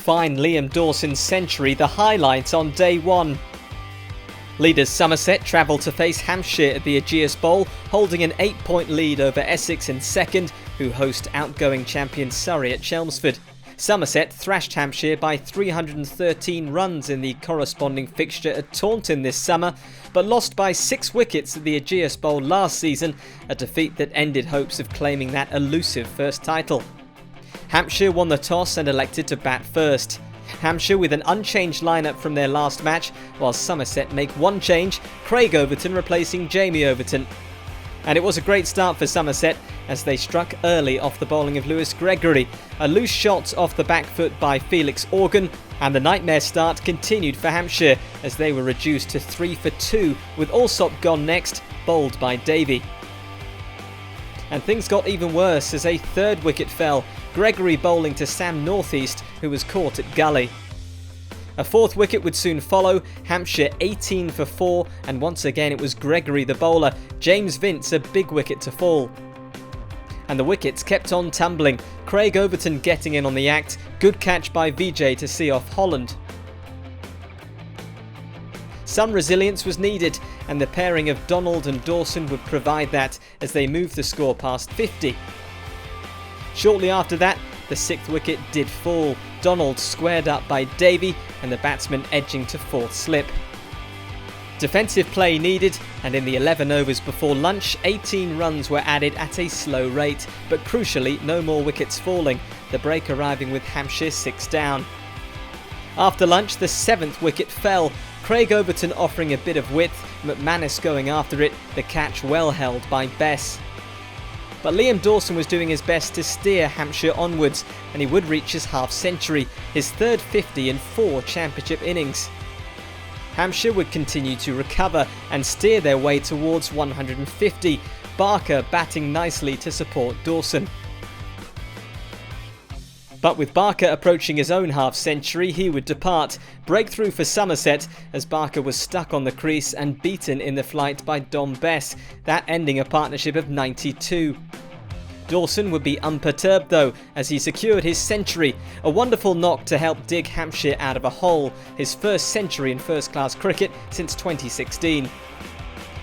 Fine Liam Dawson's century the highlight on day one. Leaders Somerset travelled to face Hampshire at the Ageas Bowl, holding an 8-point lead over Essex in second, who host outgoing champion Surrey at Chelmsford. Somerset thrashed Hampshire by 313 runs in the corresponding fixture at Taunton this summer, but lost by 6 wickets at the Ageas Bowl last season, a defeat that ended hopes of claiming that elusive first title. Hampshire won the toss and elected to bat first. Hampshire with an unchanged lineup from their last match, while Somerset make one change, Craig Overton replacing Jamie Overton. And it was a great start for Somerset as they struck early off the bowling of Lewis Gregory, a loose shot off the back foot by Felix Organ, and the nightmare start continued for Hampshire as they were reduced to 3 for 2 with Alsop gone next, bowled by Davey. And things got even worse as a third wicket fell, Gregory bowling to Sam Northeast, who was caught at gully. A fourth wicket would soon follow, Hampshire 18 for 4, and once again it was Gregory the bowler, James Vince a big wicket to fall. And the wickets kept on tumbling, Craig Overton getting in on the act, good catch by VJ to see off Holland. Some resilience was needed, and the pairing of Donald and Dawson would provide that as they moved the score past 50. Shortly after that, the 6th wicket did fall, Donald squared up by Davey and the batsman edging to 4th slip. Defensive play needed, and in the 11 overs before lunch, 18 runs were added at a slow rate, but crucially no more wickets falling, the break arriving with Hampshire 6 down. After lunch, the 7th wicket fell, Craig Overton offering a bit of width, McManus going after it, the catch well held by Bess. But Liam Dawson was doing his best to steer Hampshire onwards, and he would reach his half-century, his third 50 in 4 championship innings. Hampshire would continue to recover and steer their way towards 150, Barker batting nicely to support Dawson. But with Barker approaching his own half-century, he would depart. Breakthrough for Somerset as Barker was stuck on the crease and beaten in the flight by Dom Bess, that ending a partnership of 92. Dawson would be unperturbed though as he secured his century, a wonderful knock to help dig Hampshire out of a hole, his first century in first-class cricket since 2016.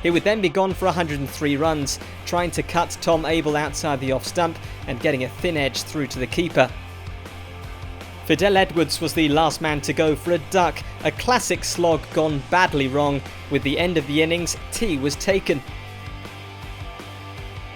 He would then be gone for 103 runs, trying to cut Tom Abell outside the off-stump and getting a thin edge through to the keeper. Fidel Edwards was the last man to go for a duck, a classic slog gone badly wrong. With the end of the innings, tea was taken.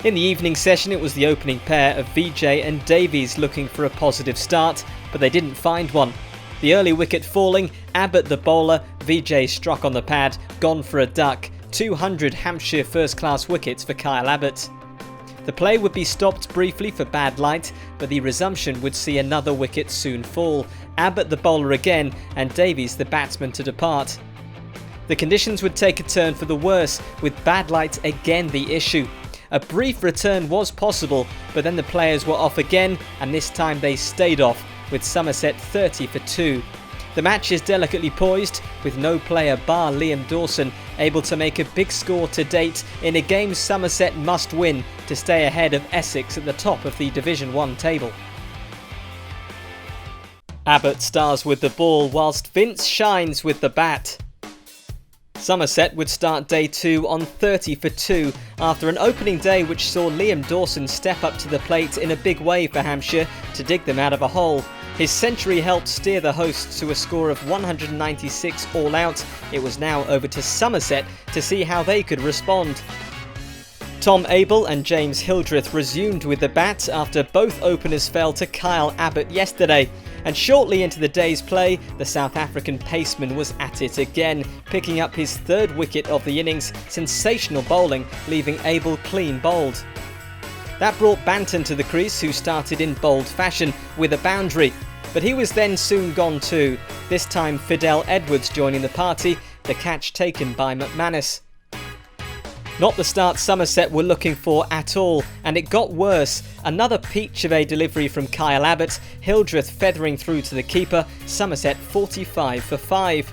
In the evening session, it was the opening pair of VJ and Davies looking for a positive start, but they didn't find one. The early wicket falling, Abbott the bowler, VJ struck on the pad, gone for a duck. 200 Hampshire first-class wickets for Kyle Abbott. The play would be stopped briefly for bad light, but the resumption would see another wicket soon fall, Abbott the bowler again and Davies the batsman to depart. The conditions would take a turn for the worse, with bad light again the issue. A brief return was possible, but then the players were off again, and this time they stayed off, with Somerset 30 for 2. The match is delicately poised, with no player bar Liam Dawson able to make a big score to date in a game Somerset must win to stay ahead of Essex at the top of the Division 1 table. Abbott stars with the ball whilst Vince shines with the bat. Somerset would start day 2 on 30 for 2 after an opening day which saw Liam Dawson step up to the plate in a big way for Hampshire to dig them out of a hole. His century helped steer the hosts to a score of 196 all out. It was now over to Somerset to see how they could respond. Tom Abell and James Hildreth resumed with the bat after both openers fell to Kyle Abbott yesterday. And shortly into the day's play, the South African paceman was at it again, picking up his third wicket of the innings, sensational bowling, leaving Abell clean bowled. That brought Banton to the crease, who started in bold fashion with a boundary. But he was then soon gone too, this time Fidel Edwards joining the party, the catch taken by McManus. Not the start Somerset were looking for at all, and it got worse. Another peach of a delivery from Kyle Abbott, Hildreth feathering through to the keeper, Somerset 45 for 5.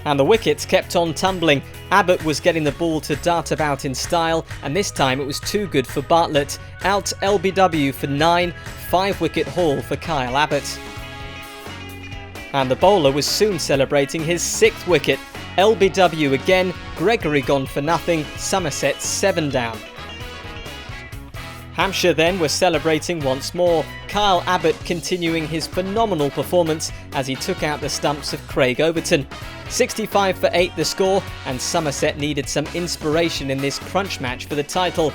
And the wickets kept on tumbling. Abbott was getting the ball to dart about in style, and this time it was too good for Bartlett. Out LBW for 9, 5-wicket haul for Kyle Abbott. And the bowler was soon celebrating his 6th wicket. LBW again, Gregory gone for nothing, Somerset 7 down. Hampshire then were celebrating once more, Kyle Abbott continuing his phenomenal performance as he took out the stumps of Craig Overton. 65 for 8 the score, and Somerset needed some inspiration in this crunch match for the title.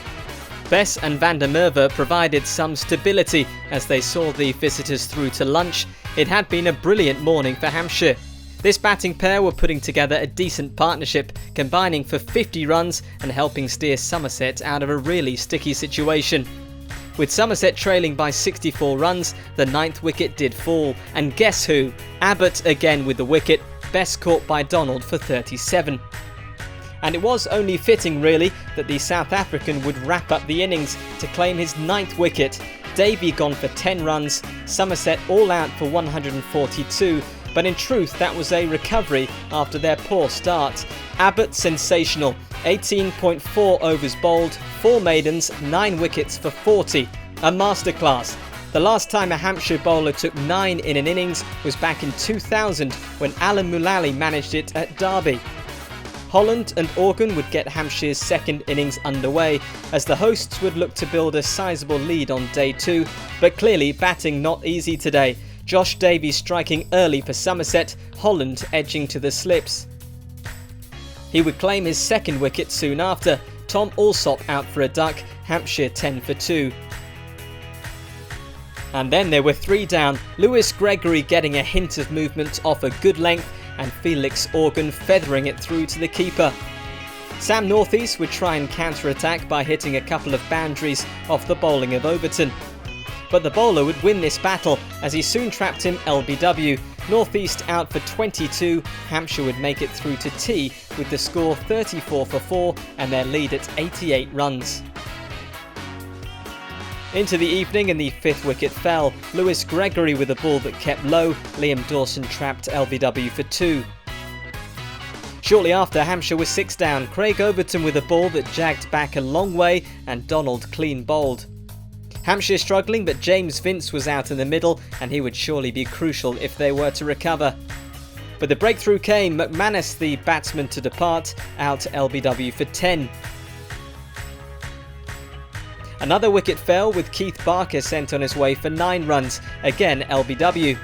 Bess and van der Merwe provided some stability as they saw the visitors through to lunch. It had been a brilliant morning for Hampshire. This batting pair were putting together a decent partnership, combining for 50 runs and helping steer Somerset out of a really sticky situation. With Somerset trailing by 64 runs, the 9th wicket did fall, and guess who? Abbott again with the wicket, Bess caught by Donald for 37. And it was only fitting really that the South African would wrap up the innings to claim his 9th wicket. Davey gone for 10 runs, Somerset all out for 142, but in truth that was a recovery after their poor start. Abbott sensational, 18.4 overs bowled, 4 maidens, 9 wickets for 40. A masterclass. The last time a Hampshire bowler took 9 in an innings was back in 2000 when Alan Mullally managed it at Derby. Holland and Organ would get Hampshire's 2nd innings underway as the hosts would look to build a sizable lead on day 2, but clearly batting not easy today. Josh Davies striking early for Somerset, Holland edging to the slips. He would claim his 2nd wicket soon after, Tom Alsop out for a duck, Hampshire 10 for 2. And then there were 3 down, Lewis Gregory getting a hint of movement off a good length and Felix Organ feathering it through to the keeper. Sam Northeast would try and counter-attack by hitting a couple of boundaries off the bowling of Overton. But the bowler would win this battle as he soon trapped him LBW. Northeast out for 22, Hampshire would make it through to tea with the score 34 for 4 and their lead at 88 runs. Into the evening and the 5th wicket fell. Lewis Gregory with a ball that kept low, Liam Dawson trapped LBW for 2. Shortly after, Hampshire was 6 down, Craig Overton with a ball that jagged back a long way and Donald clean bowled. Hampshire struggling, but James Vince was out in the middle and he would surely be crucial if they were to recover. But the breakthrough came, McManus the batsman to depart, out LBW for 10. Another wicket fell with Keith Barker sent on his way for 9 runs, again LBW.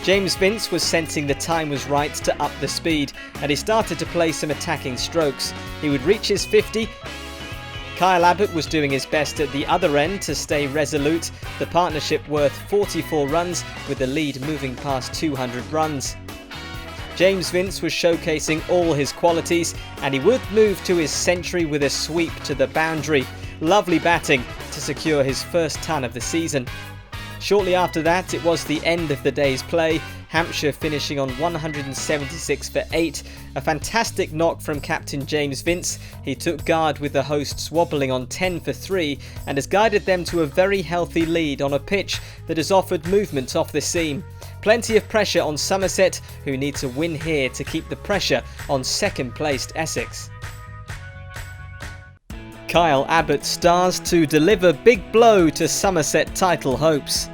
James Vince was sensing the time was right to up the speed and he started to play some attacking strokes. He would reach his 50. Kyle Abbott was doing his best at the other end to stay resolute, the partnership worth 44 runs with the lead moving past 200 runs. James Vince was showcasing all his qualities and he would move to his century with a sweep to the boundary. Lovely batting to secure his first ton of the season. Shortly after that, it was the end of the day's play, Hampshire finishing on 176 for 8. A fantastic knock from captain James Vince. He took guard with the hosts wobbling on 10 for 3 and has guided them to a very healthy lead on a pitch that has offered movement off the seam. Plenty of pressure on Somerset, who need to win here to keep the pressure on 2nd placed Essex. Kyle Abbott stars to deliver big blow to Somerset title hopes.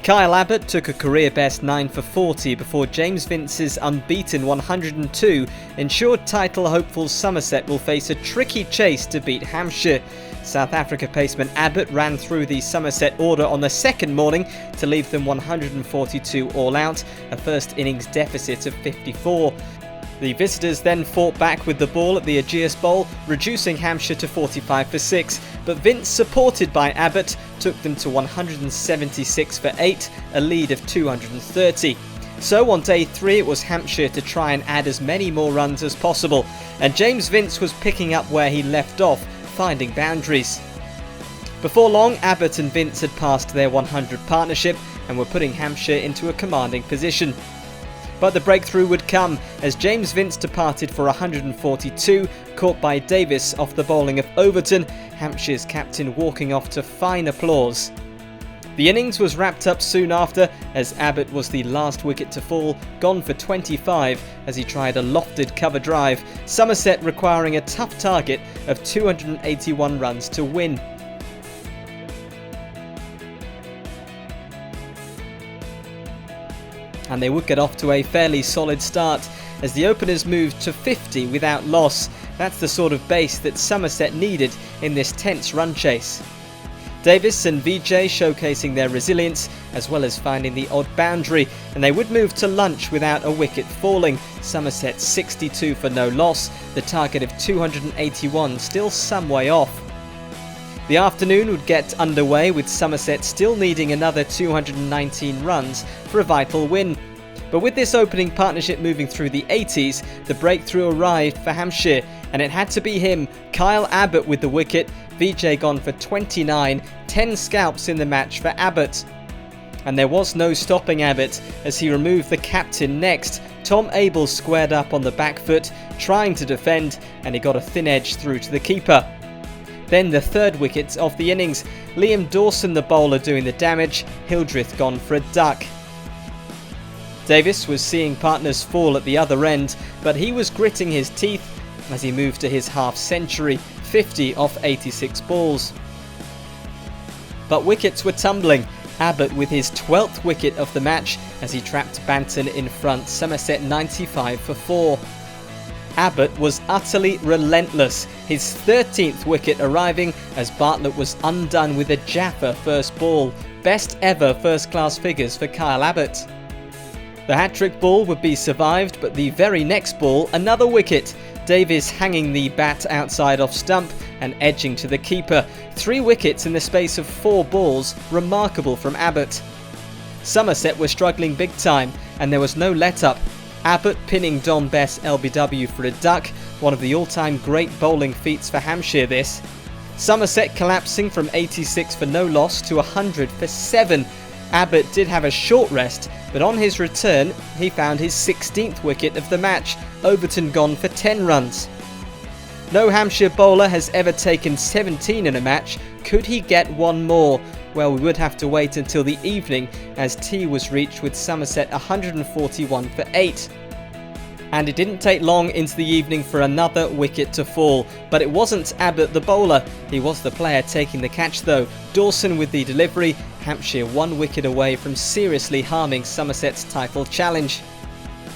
Kyle Abbott took a career best 9 for 40 before James Vince's unbeaten 102 ensured title hopeful Somerset will face a tricky chase to beat Hampshire. South Africa paceman Abbott ran through the Somerset order on the 2nd morning to leave them 142 all out, a first innings deficit of 54. The visitors then fought back with the ball at the Ageas Bowl, reducing Hampshire to 45 for 6, but Vince, supported by Abbott, took them to 176 for 8, a lead of 230. So on day 3 it was Hampshire to try and add as many more runs as possible, and James Vince was picking up where he left off, finding boundaries. Before long, Abbott and Vince had passed their 100 partnership and were putting Hampshire into a commanding position. But the breakthrough would come as James Vince departed for 142, caught by Davis off the bowling of Overton, Hampshire's captain walking off to fine applause. The innings was wrapped up soon after as Abbott was the last wicket to fall, gone for 25 as he tried a lofted cover drive, Somerset requiring a tough target of 281 runs to win. and they would get off to a fairly solid start as the openers moved to 50 without loss. That's the sort of base that Somerset needed in this tense run chase. Davis and VJ showcasing their resilience as well as finding the odd boundary, and they would move to lunch without a wicket falling. Somerset 62 for no loss, the target of 281 still some way off. The afternoon would get underway with Somerset still needing another 219 runs for a vital win. But with this opening partnership moving through the 80s, the breakthrough arrived for Hampshire, and it had to be him, Kyle Abbott with the wicket. VJ gone for 29, 10 scalps in the match for Abbott. And there was no stopping Abbott as he removed the captain next. Tom Abel squared up on the back foot, trying to defend, and he got a thin edge through to the keeper. Then the third wicket of the innings, Liam Dawson the bowler doing the damage, Hildreth gone for a duck. Davis was seeing partners fall at the other end, but he was gritting his teeth as he moved to his half-century, 50 off 86 balls. But wickets were tumbling. Abbott with his 12th wicket of the match as he trapped Banton in front, Somerset 95 for 4. Abbott was utterly relentless, his 13th wicket arriving as Bartlett was undone with a Jaffa first ball. Best ever first-class figures for Kyle Abbott. The hat-trick ball would be survived, but the very next ball, another wicket. Davis hanging the bat outside off stump and edging to the keeper. 3 wickets in the space of 4 balls, remarkable from Abbott. Somerset were struggling big time and there was no let-up. Abbott pinning Don Bess LBW for a duck, one of the all-time great bowling feats for Hampshire this. Somerset collapsing from 86 for no loss to 100 for 7. Abbott did have a short rest, but on his return he found his 16th wicket of the match, Overton gone for 10 runs. No Hampshire bowler has ever taken 17 in a match. Could he get one more? Well, we would have to wait until the evening as tea was reached with Somerset 141 for 8. And it didn't take long into the evening for another wicket to fall. But it wasn't Abbott the bowler, he was the player taking the catch though. Dawson with the delivery, Hampshire 1 wicket away from seriously harming Somerset's title challenge.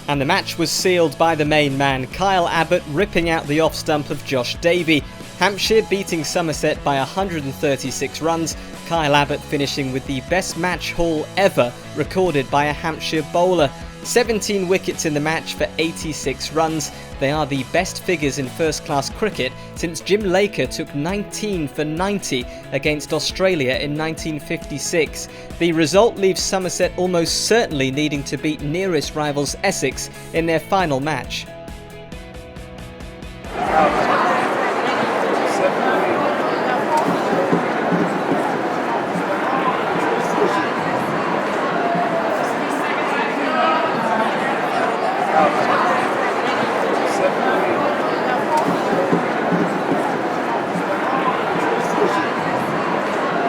And the match was sealed by the main man, Kyle Abbott ripping out the off stump of Josh Davey. Hampshire beating Somerset by 136 runs, Kyle Abbott finishing with the best match haul ever recorded by a Hampshire bowler. 17 wickets in the match for 86 runs. They are the best figures in first-class cricket since Jim Laker took 19 for 90 against Australia in 1956. The result leaves Somerset almost certainly needing to beat nearest rivals Essex in their final match.